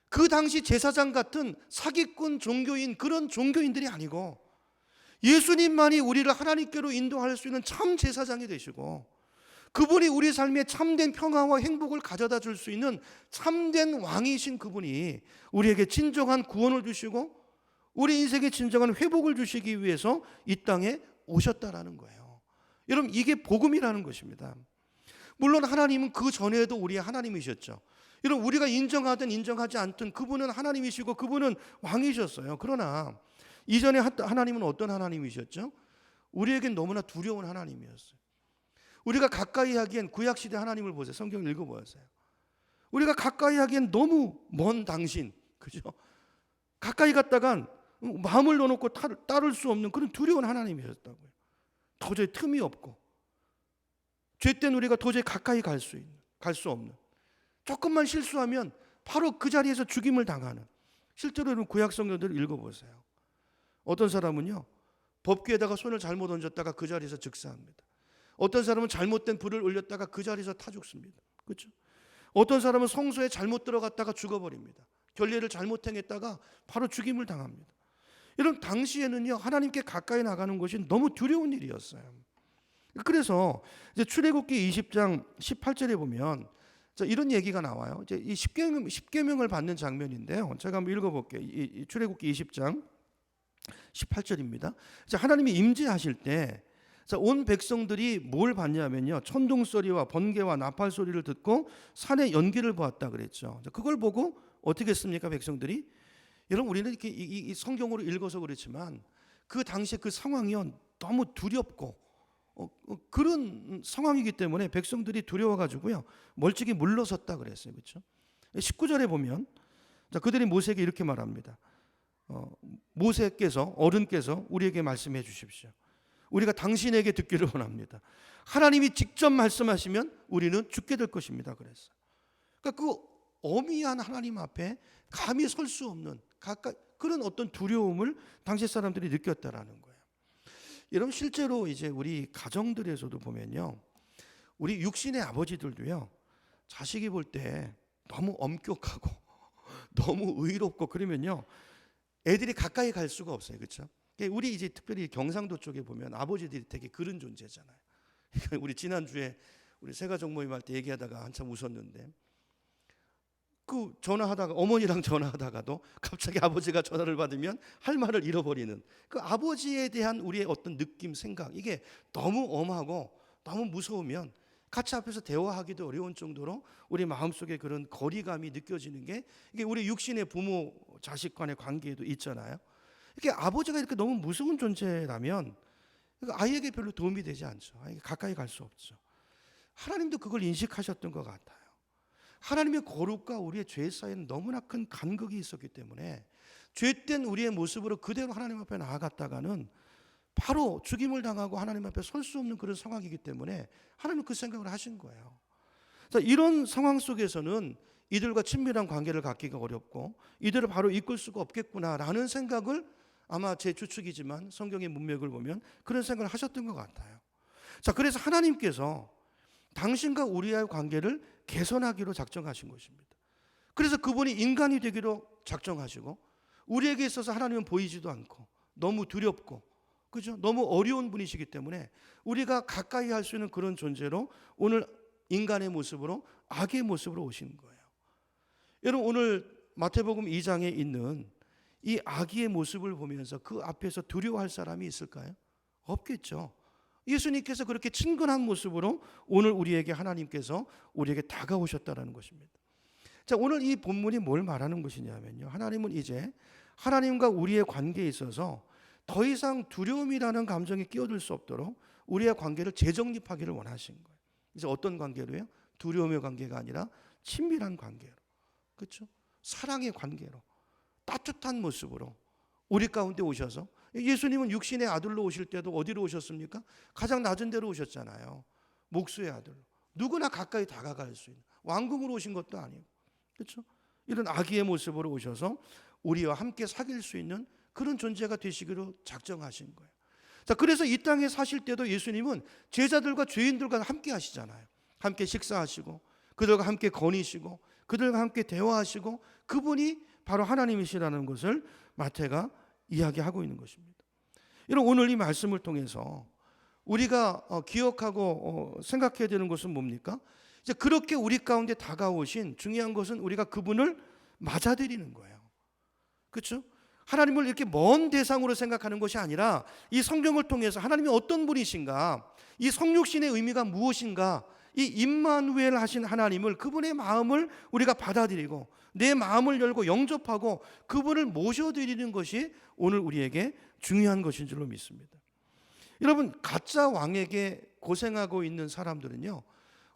그 당시 제사장 같은 사기꾼 종교인, 그런 종교인들이 아니고, 예수님만이 우리를 하나님께로 인도할 수 있는 참 제사장이 되시고, 그분이 우리 삶에 참된 평화와 행복을 가져다 줄 수 있는 참된 왕이신 그분이 우리에게 진정한 구원을 주시고 우리 인생에 진정한 회복을 주시기 위해서 이 땅에 오셨다라는 거예요. 여러분, 이게 복음이라는 것입니다. 물론 하나님은 그 전에도 우리의 하나님이셨죠. 여러분, 우리가 인정하든 인정하지 않든 그분은 하나님이시고 그분은 왕이셨어요. 그러나 이전에 하나님은 어떤 하나님이셨죠? 우리에겐 너무나 두려운 하나님이었어요. 우리가 가까이 하기엔 구약시대 하나님을 보세요. 성경 읽어보세요. 우리가 가까이 하기엔 너무 먼 당신, 그죠? 가까이 갔다간 마음을 넣어놓고 따를 수 없는 그런 두려운 하나님이셨다고요. 도저히 틈이 없고 죄된 우리가 도저히 가까이 갈 수 없는, 조금만 실수하면 바로 그 자리에서 죽임을 당하는, 실제로 여러분 구약 성경들을 읽어보세요. 어떤 사람은요, 법궤에다가 손을 잘못 얹었다가 그 자리에서 즉사합니다. 어떤 사람은 잘못된 불을 올렸다가 그 자리에서 타 죽습니다. 그렇죠? 어떤 사람은 성소에 잘못 들어갔다가 죽어버립니다. 결례를 잘못 행했다가 바로 죽임을 당합니다. 이런 당시에는요, 하나님께 가까이 나가는 것이 너무 두려운 일이었어요. 그래서 이제 출애굽기 20장 18절에 보면 이런 얘기가 나와요. 이제 이 십계명을 받는 장면인데요. 제가 한번 읽어볼게요. 이 출애굽기 20장 18절입니다. 하나님이 임재하실 때 온 백성들이 뭘 봤냐면요, 천둥 소리와 번개와 나팔 소리를 듣고 산의 연기를 보았다 그랬죠. 그걸 보고 어떻게 했습니까, 백성들이? 여러분, 우리는 이렇게 이 성경으로 읽어서 그렇지만 그 당시에 그 상황이 너무 두렵고 그런 상황이기 때문에 백성들이 두려워가지고요, 멀찍이 물러섰다 그랬어요. 그렇죠? 19절에 보면 그들이 모세에게 이렇게 말합니다. 모세께서, 어른께서 우리에게 말씀해 주십시오. 우리가 당신에게 듣기를 원합니다. 하나님이 직접 말씀하시면 우리는 죽게 될 것입니다. 그랬어요. 그러니까 그 어미한 하나님 앞에 감히 설 수 없는 그런 어떤 두려움을 당시 사람들이 느꼈다라는 거예요. 여러분, 실제로 이제 우리 가정들에서도 보면요, 우리 육신의 아버지들도요, 자식이 볼 때 너무 엄격하고 너무 의롭고 그러면요, 애들이 가까이 갈 수가 없어요. 그렇죠? 우리 이제 특별히 경상도 쪽에 보면 아버지들이 되게 그런 존재잖아요. 우리 지난주에 우리 새가족 모임 할 때 얘기하다가 한참 웃었는데, 그 전화하다가 어머니랑 전화하다가도 갑자기 아버지가 전화를 받으면 할 말을 잃어버리는 그 아버지에 대한 우리의 어떤 느낌, 생각, 이게 너무 엄하고 너무 무서우면 같이 앞에서 대화하기도 어려운 정도로 우리 마음속에 그런 거리감이 느껴지는 게 이게 우리 육신의 부모 자식 간의 관계에도 있잖아요. 이렇게 아버지가 이렇게 너무 무서운 존재라면 아이에게 별로 도움이 되지 않죠. 아이에게 가까이 갈 수 없죠. 하나님도 그걸 인식하셨던 것 같아요. 하나님의 거룩과 우리의 죄 사이에는 너무나 큰 간극이 있었기 때문에 죄된 우리의 모습으로 그대로 하나님 앞에 나아갔다가는 바로 죽임을 당하고 하나님 앞에 설 수 없는 그런 상황이기 때문에 하나님은 그 생각을 하신 거예요. 이런 상황 속에서는 이들과 친밀한 관계를 갖기가 어렵고 이들을 바로 이끌 수가 없겠구나라는 생각을, 아마 제 추측이지만 성경의 문맥을 보면 그런 생각을 하셨던 것 같아요. 그래서 하나님께서 당신과 우리의 관계를 개선하기로 작정하신 것입니다. 그래서 그분이 인간이 되기로 작정하시고, 우리에게 있어서 하나님은 보이지도 않고 너무 두렵고, 그죠? 너무 어려운 분이시기 때문에 우리가 가까이 할 수 있는 그런 존재로 오늘 인간의 모습으로, 악의 모습으로 오신 거예요. 여러분, 오늘 마태복음 2장에 있는 이 악의 모습을 보면서 그 앞에서 두려워할 사람이 있을까요? 없겠죠. 예수님께서 그렇게 친근한 모습으로 오늘 우리에게 하나님께서 우리에게 다가오셨다는 것입니다. 오늘 이 본문이 뭘 말하는 것이냐면요, 하나님은 이제 하나님과 우리의 관계에 있어서 더 이상 두려움이라는 감정이 끼어들 수 없도록 우리의 관계를 재정립하기를 원하신 거예요. 이제 어떤 관계로요? 두려움의 관계가 아니라 친밀한 관계로, 그렇죠? 사랑의 관계로, 따뜻한 모습으로 우리 가운데 오셔서, 예수님은 육신의 아들로 오실 때도 어디로 오셨습니까? 가장 낮은 데로 오셨잖아요. 목수의 아들로. 누구나 가까이 다가갈 수 있는, 왕궁으로 오신 것도 아니고, 그렇죠? 이런 아기의 모습으로 오셔서 우리와 함께 사귈 수 있는 그런 존재가 되시기로 작정하신 거예요. 그래서 이 땅에 사실 때도 예수님은 제자들과 죄인들과 함께 하시잖아요. 함께 식사하시고 그들과 함께 거니시고 그들과 함께 대화하시고, 그분이 바로 하나님이시라는 것을 마태가 이야기하고 있는 것입니다. 여러분, 오늘 이 말씀을 통해서 우리가 기억하고 생각해야 되는 것은 뭡니까? 이제 그렇게 우리 가운데 다가오신 중요한 것은 우리가 그분을 맞아들이는 거예요. 그렇죠? 하나님을 이렇게 먼 대상으로 생각하는 것이 아니라 이 성경을 통해서 하나님이 어떤 분이신가, 이 성육신의 의미가 무엇인가, 이 임마누엘 하신 하나님을, 그분의 마음을 우리가 받아들이고 내 마음을 열고 영접하고 그분을 모셔드리는 것이 오늘 우리에게 중요한 것인 줄로 믿습니다. 여러분, 가짜 왕에게 고생하고 있는 사람들은요,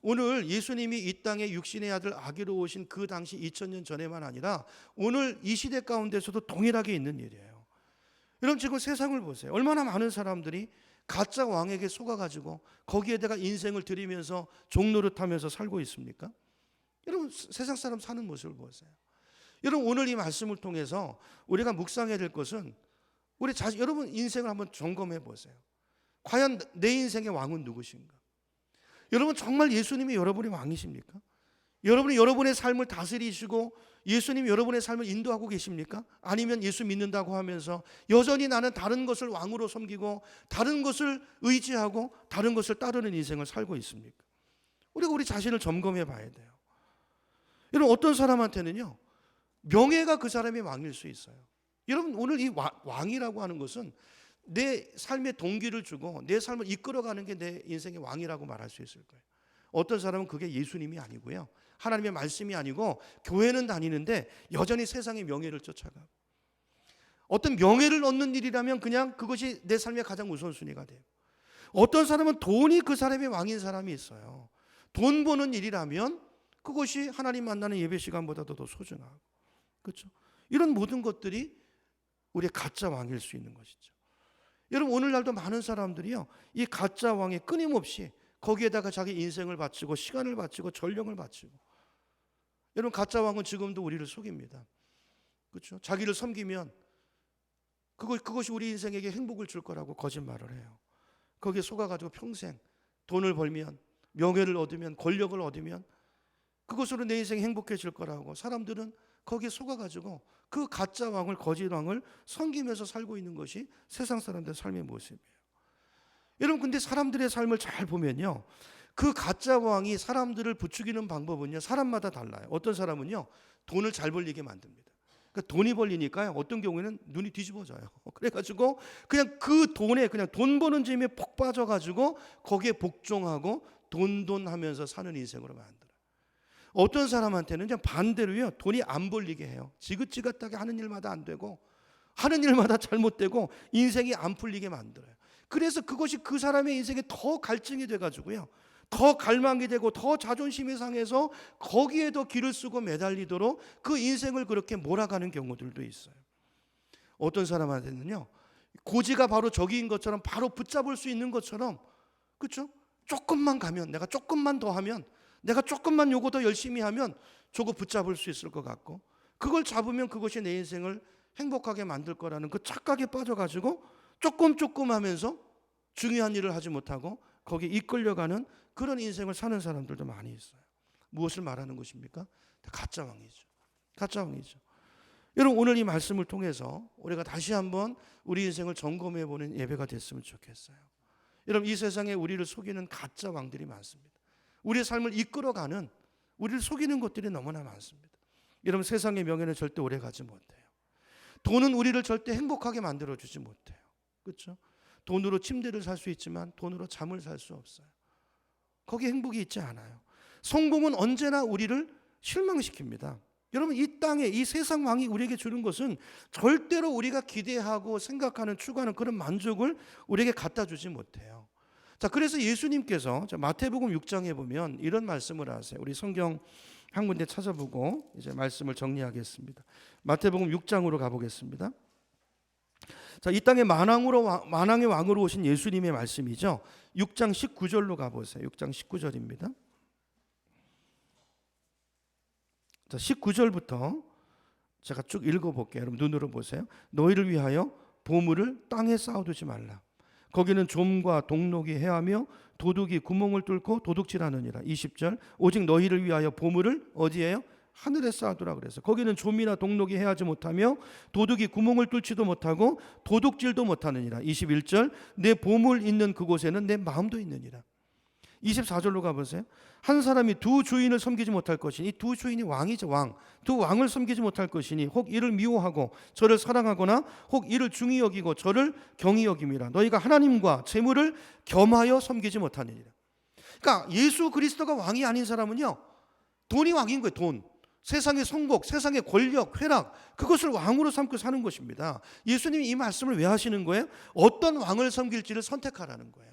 오늘 예수님이 이 땅에 육신의 아들 아기로 오신 그 당시 2000년 전에만 아니라 오늘 이 시대 가운데서도 동일하게 있는 일이에요. 여러분, 지금 세상을 보세요. 얼마나 많은 사람들이 가짜 왕에게 속아가지고 거기에다가 인생을 들이면서 종노릇하면서 살고 있습니까? 여러분, 세상 사람 사는 모습을 보세요. 여러분, 오늘 이 말씀을 통해서 우리가 묵상해야 될 것은 우리 자신, 여러분 인생을 한번 점검해 보세요. 과연 내 인생의 왕은 누구신가? 여러분, 정말 예수님이 여러분의 왕이십니까? 여러분이 여러분의 삶을 다스리시고 예수님이 여러분의 삶을 인도하고 계십니까? 아니면 예수 믿는다고 하면서 여전히 나는 다른 것을 왕으로 섬기고 다른 것을 의지하고 다른 것을 따르는 인생을 살고 있습니까? 우리가 우리 자신을 점검해 봐야 돼요. 여러분, 어떤 사람한테는요, 명예가 그 사람의 왕일 수 있어요. 여러분, 오늘 이 왕이라고 하는 것은 내 삶의 동기를 주고 내 삶을 이끌어가는 게 내 인생의 왕이라고 말할 수 있을 거예요. 어떤 사람은 그게 예수님이 아니고요, 하나님의 말씀이 아니고 교회는 다니는데 여전히 세상의 명예를 쫓아가고, 어떤 명예를 얻는 일이라면 그냥 그것이 내 삶의 가장 우선순위가 돼요. 어떤 사람은 돈이 그 사람의 왕인 사람이 있어요. 돈 버는 일이라면 그것이 하나님 만나는 예배 시간보다도 더 소중하고, 그렇죠? 이런 모든 것들이 우리의 가짜 왕일 수 있는 것이죠. 여러분, 오늘날도 많은 사람들이요, 이 가짜 왕에 끊임없이 거기에다가 자기 인생을 바치고 시간을 바치고 전력을 바치고, 여러분, 가짜 왕은 지금도 우리를 속입니다. 그렇죠? 자기를 섬기면 그것이 우리 인생에게 행복을 줄 거라고 거짓말을 해요. 거기에 속아가지고 평생 돈을 벌면, 명예를 얻으면, 권력을 얻으면 그것으로 내 인생이 행복해질 거라고 사람들은 거기에 속아가지고 그 가짜 왕을, 거짓 왕을 섬기면서 살고 있는 것이 세상 사람들의 삶의 모습이에요. 여러분, 근데 사람들의 삶을 잘 보면요, 그 가짜 왕이 사람들을 부추기는 방법은요, 사람마다 달라요. 어떤 사람은요, 돈을 잘 벌리게 만듭니다. 그러니까 돈이 벌리니까요, 어떤 경우에는 눈이 뒤집어져요. 그래가지고 그냥 그 돈에, 그냥 돈 버는 재미에 폭 빠져가지고 거기에 복종하고 돈 하면서 사는 인생으로 만들어요. 어떤 사람한테는 그냥 반대로요, 돈이 안 벌리게 해요. 지긋지긋하게 하는 일마다 안 되고 하는 일마다 잘못되고 인생이 안 풀리게 만들어요. 그래서 그것이 그 사람의 인생에 더 갈증이 돼가지고요, 더 갈망이 되고 더 자존심이 상해서 거기에 더 기를 쓰고 매달리도록 그 인생을 그렇게 몰아가는 경우들도 있어요. 어떤 사람한테는요, 고지가 바로 저기인 것처럼 바로 붙잡을 수 있는 것처럼, 그렇죠? 조금만 가면, 내가 조금만 더 하면, 내가 조금만 요거 더 열심히 하면 저거 붙잡을 수 있을 것 같고, 그걸 잡으면 그것이 내 인생을 행복하게 만들 거라는 그 착각에 빠져가지고 조금 하면서 중요한 일을 하지 못하고 거기에 이끌려가는 그런 인생을 사는 사람들도 많이 있어요. 무엇을 말하는 것입니까? 가짜 왕이죠. 가짜 왕이죠. 여러분, 오늘 이 말씀을 통해서 우리가 다시 한번 우리 인생을 점검해보는 예배가 됐으면 좋겠어요. 여러분, 이 세상에 우리를 속이는 가짜 왕들이 많습니다. 우리의 삶을 이끌어가는, 우리를 속이는 것들이 너무나 많습니다. 여러분, 세상의 명예는 절대 오래가지 못해요. 돈은 우리를 절대 행복하게 만들어주지 못해요. 그렇죠? 돈으로 침대를 살 수 있지만 돈으로 잠을 살 수 없어요. 거기에 행복이 있지 않아요. 성공은 언제나 우리를 실망시킵니다. 여러분, 이 땅에 이 세상 왕이 우리에게 주는 것은 절대로 우리가 기대하고 생각하는, 추구하는 그런 만족을 우리에게 갖다 주지 못해요. 자, 그래서 예수님께서 마태복음 6장에 보면 이런 말씀을 하세요. 우리 성경 한 군데 찾아보고 이제 말씀을 정리하겠습니다. 마태복음 6장으로 가보겠습니다. 자, 이 땅에 만왕의 왕으로 오신 예수님의 말씀이죠. 6장 19절로 가보세요. 6장 19절입니다. 자, 19절부터 제가 쭉 읽어볼게요. 여러분, 눈으로 보세요. 너희를 위하여 보물을 땅에 쌓아두지 말라. 거기는 좀과 동록이 해하며 도둑이 구멍을 뚫고 도둑질하느니라. 20절. 오직 너희를 위하여 보물을 어디에요? 하늘에 쌓아두라 그랬어요. 거기는 좀이나 동록이 해하지 못하며 도둑이 구멍을 뚫지도 못하고 도둑질도 못하느니라. 21절 내 보물 있는 그곳에는 내 마음도 있느니라. 24절로 가보세요. 한 사람이 두 주인을 섬기지 못할 것이니, 두 주인이 왕이죠, 왕. 두 왕을 섬기지 못할 것이니 혹 이를 미워하고 저를 사랑하거나 혹 이를 중히 여기고 저를 경히 여김이라. 너희가 하나님과 재물을 겸하여 섬기지 못하느니라. 그러니까 예수 그리스도가 왕이 아닌 사람은요, 돈이 왕인 거예요. 돈, 세상의 성공, 세상의 권력, 쾌락, 그것을 왕으로 삼고 사는 것입니다. 예수님이 이 말씀을 왜 하시는 거예요? 어떤 왕을 섬길지를 선택하라는 거예요.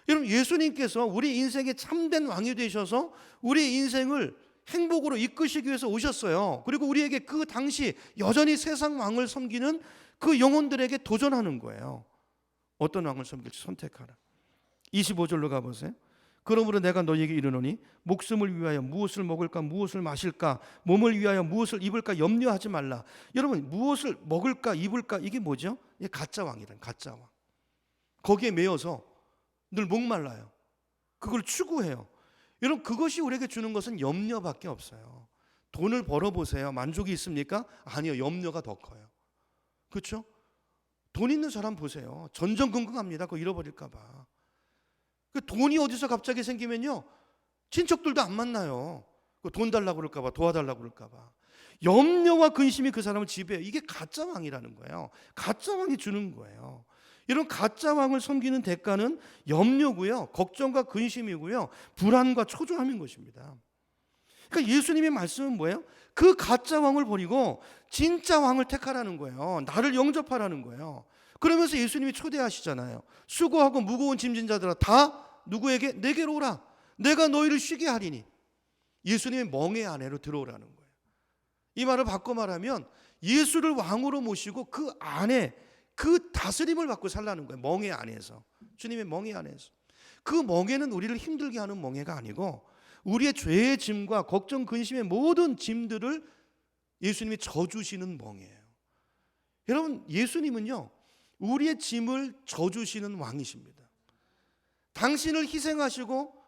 여러분, 예수님께서 우리 인생의 참된 왕이 되셔서 우리 인생을 행복으로 이끄시기 위해서 오셨어요. 그리고 우리에게 그 당시 여전히 세상 왕을 섬기는 그 영혼들에게 도전하는 거예요. 어떤 왕을 섬길지 선택하라. 25절로 가보세요. 그러므로 내가 너희에게 이르노니 목숨을 위하여 무엇을 먹을까 무엇을 마실까 몸을 위하여 무엇을 입을까 염려하지 말라. 여러분, 무엇을 먹을까 입을까, 이게 뭐죠? 이게 가짜 왕이란, 가짜 왕. 거기에 매여서 늘 목말라요. 그걸 추구해요. 여러분, 그것이 우리에게 주는 것은 염려밖에 없어요. 돈을 벌어보세요. 만족이 있습니까? 아니요, 염려가 더 커요. 그렇죠? 돈 있는 사람 보세요. 전전긍긍합니다. 그거 잃어버릴까 봐. 그 돈이 어디서 갑자기 생기면요, 친척들도 안 만나요. 돈 달라고 그럴까 봐, 도와달라고 그럴까 봐. 염려와 근심이 그 사람을 지배해요. 이게 가짜 왕이라는 거예요. 가짜 왕이 주는 거예요. 이런 가짜 왕을 섬기는 대가는 염려고요, 걱정과 근심이고요, 불안과 초조함인 것입니다. 그러니까 예수님의 말씀은 뭐예요? 그 가짜 왕을 버리고 진짜 왕을 택하라는 거예요. 나를 영접하라는 거예요. 그러면서 예수님이 초대하시잖아요. 수고하고 무거운 짐진 자들아 다 누구에게? 내게로 오라. 내가 너희를 쉬게 하리니. 예수님의 멍에 안에로 들어오라는 거예요. 이 말을 바꿔 말하면 예수를 왕으로 모시고 그 안에 그 다스림을 받고 살라는 거예요. 멍에 안에서. 주님의 멍에 안에서. 그 멍에는 우리를 힘들게 하는 멍에가 아니고 우리의 죄의 짐과 걱정 근심의 모든 짐들을 예수님이 져주시는 멍이에요. 여러분, 예수님은요, 우리의 짐을 져주시는 왕이십니다. 당신을 희생하시고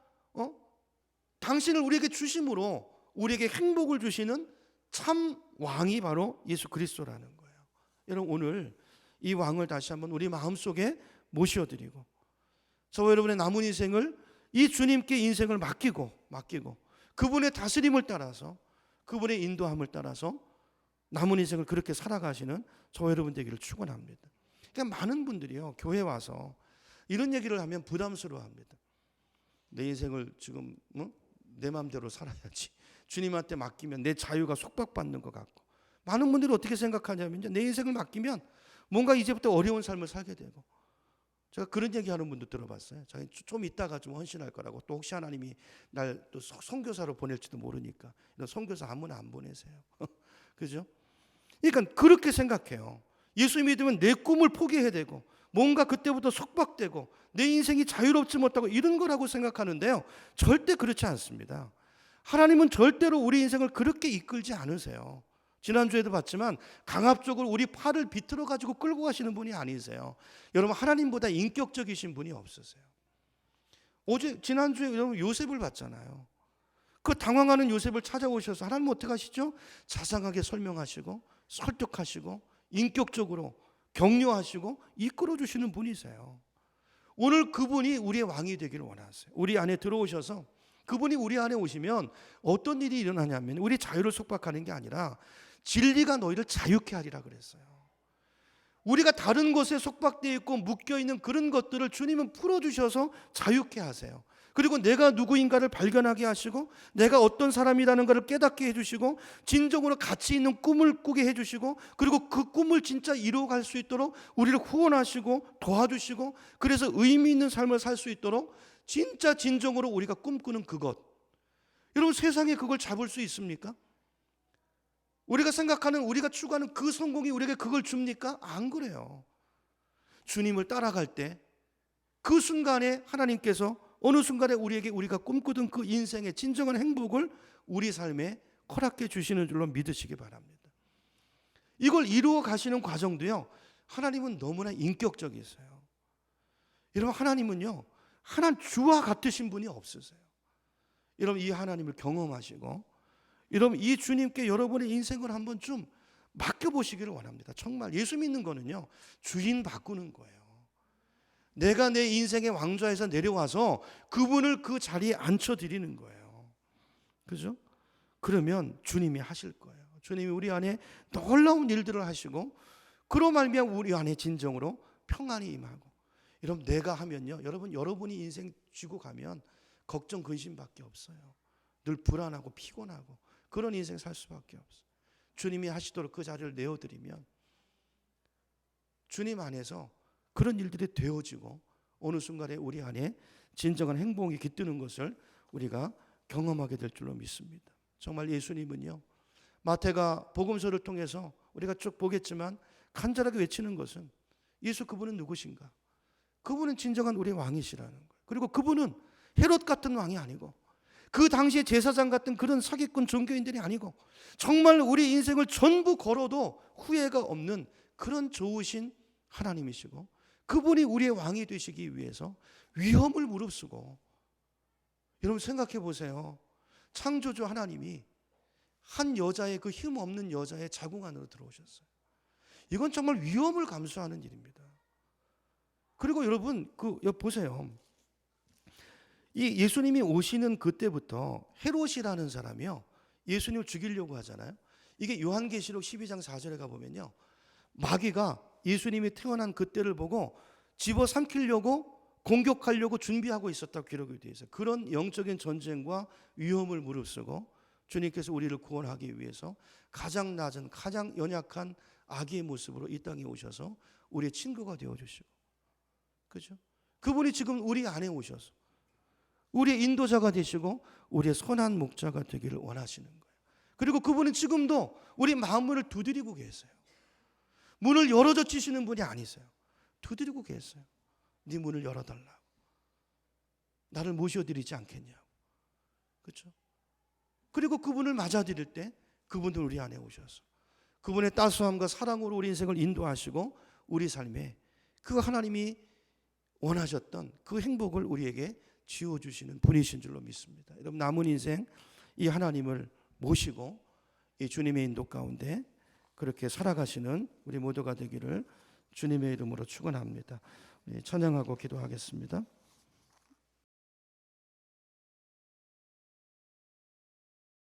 당신을 우리에게 주심으로 우리에게 행복을 주시는 참 왕이 바로 예수 그리스도라는 거예요. 여러분, 오늘 이 왕을 다시 한번 우리 마음속에 모셔드리고 저와 여러분의 남은 인생을 이 주님께 인생을 맡기고 그분의 다스림을 따라서, 그분의 인도함을 따라서 남은 인생을 그렇게 살아가시는 저와 여러분 되기를 축원합니다. 그러니까 많은 분들이요, 교회 와서 이런 얘기를 하면 부담스러워합니다. 내 인생을 지금 내 마음대로 살아야지, 주님한테 맡기면 내 자유가 속박받는 것 같고, 많은 분들이 어떻게 생각하냐면요, 내 인생을 맡기면 뭔가 이제부터 어려운 삶을 살게 되고, 제가 그런 얘기하는 분도 들어봤어요. 자기 좀 이따가 좀 헌신할 거라고. 또 혹시 하나님이 날 또 선교사로 보낼지도 모르니까 이런 선교사 아무나 안 보내세요. 그죠? 그러니까 그렇게 생각해요. 예수 믿으면 내 꿈을 포기해야 되고 뭔가 그때부터 속박되고 내 인생이 자유롭지 못하고 이런 거라고 생각하는데요, 절대 그렇지 않습니다. 하나님은 절대로 우리 인생을 그렇게 이끌지 않으세요. 지난주에도 봤지만 강압적으로 우리 팔을 비틀어 가지고 끌고 가시는 분이 아니세요. 여러분, 하나님보다 인격적이신 분이 없으세요. 어제 지난주에 여러분 요셉을 봤잖아요. 그 당황하는 요셉을 찾아오셔서 하나님 어떻게 하시죠? 자상하게 설명하시고 설득하시고 인격적으로 격려하시고 이끌어 주시는 분이세요. 오늘 그분이 우리의 왕이 되기를 원하세요. 우리 안에 들어오셔서 그분이 우리 안에 오시면 어떤 일이 일어나냐면 우리 자유를 속박하는 게 아니라 진리가 너희를 자유케 하리라 그랬어요. 우리가 다른 것에 속박되어 있고 묶여 있는 그런 것들을 주님은 풀어주셔서 자유케 하세요. 그리고 내가 누구인가를 발견하게 하시고 내가 어떤 사람이라는 것을 깨닫게 해주시고 진정으로 가치 있는 꿈을 꾸게 해주시고 그리고 그 꿈을 진짜 이루어갈 수 있도록 우리를 후원하시고 도와주시고 그래서 의미 있는 삶을 살 수 있도록 진짜 진정으로 우리가 꿈꾸는 그것, 여러분, 세상에 그걸 잡을 수 있습니까? 우리가 생각하는, 우리가 추구하는 그 성공이 우리에게 그걸 줍니까? 안 그래요. 주님을 따라갈 때 그 순간에 하나님께서 어느 순간에 우리에게 우리가 꿈꾸던 그 인생의 진정한 행복을 우리 삶에 허락해 주시는 줄로 믿으시기 바랍니다. 이걸 이루어 가시는 과정도요, 하나님은 너무나 인격적이세요. 여러분, 하나님은요, 하나님 주와 같으신 분이 없으세요. 여러분, 이 하나님을 경험하시고 여러분 이 주님께 여러분의 인생을 한번 좀 맡겨보시기를 원합니다. 정말 예수 믿는 거는요, 주인 바꾸는 거예요. 내가 내 인생의 왕좌에서 내려와서 그분을 그 자리에 앉혀드리는 거예요. 그죠? 그러면 주님이 하실 거예요. 주님이 우리 안에 놀라운 일들을 하시고, 그로 말미암아 우리 안에 진정으로 평안이 임하고. 여러분 내가 하면요, 여러분이 인생 쥐고 가면 걱정 근심밖에 없어요. 늘 불안하고 피곤하고 그런 인생 살 수밖에 없어요. 주님이 하시도록 그 자리를 내어드리면 주님 안에서 그런 일들이 되어지고 어느 순간에 우리 안에 진정한 행복이 깃드는 것을 우리가 경험하게 될 줄로 믿습니다. 정말 예수님은요, 마태가 복음서를 통해서 우리가 쭉 보겠지만 간절하게 외치는 것은 예수 그분은 누구신가? 그분은 진정한 우리의 왕이시라는 거예요. 그리고 그분은 헤롯 같은 왕이 아니고 그 당시에 제사장 같은 그런 사기꾼 종교인들이 아니고 정말 우리 인생을 전부 걸어도 후회가 없는 그런 좋으신 하나님이시고, 그분이 우리의 왕이 되시기 위해서 위험을 무릅쓰고, 여러분 생각해 보세요. 창조주 하나님이 한 여자의, 그 힘없는 여자의 자궁 안으로 들어오셨어요. 이건 정말 위험을 감수하는 일입니다. 그리고 여러분 보세요. 이 예수님이 오시는 그때부터 헤롯이라는 사람이요, 예수님을 죽이려고 하잖아요. 이게 요한계시록 12장 4절에 가보면요, 마귀가 예수님이 태어난 그때를 보고 집어삼키려고 공격하려고 준비하고 있었다고 기록이 되어 있어요. 그런 영적인 전쟁과 위험을 무릅쓰고 주님께서 우리를 구원하기 위해서 가장 낮은, 가장 연약한 아기의 모습으로 이 땅에 오셔서 우리의 친구가 되어주시고, 그죠? 그분이 지금 우리 안에 오셔서 우리의 인도자가 되시고 우리의 선한 목자가 되기를 원하시는 거예요. 그리고 그분은 지금도 우리 마음문을 두드리고 계세요. 문을 열어젖히시는 분이 아니세요. 두드리고 계세요. 네 문을 열어달라고. 나를 모셔드리지 않겠냐고. 그렇죠? 그리고 그분을 맞아들일 때 그분도 우리 안에 오셔서 그분의 따스함과 사랑으로 우리 인생을 인도하시고 우리 삶에 그 하나님이 원하셨던 그 행복을 우리에게 지어주시는 분이신 줄로 믿습니다. 여러분 남은 인생 이 하나님을 모시고 이 주님의 인도 가운데 그렇게 살아가시는 우리 모두가 되기를 주님의 이름으로 축원합니다. 찬양하고 기도하겠습니다.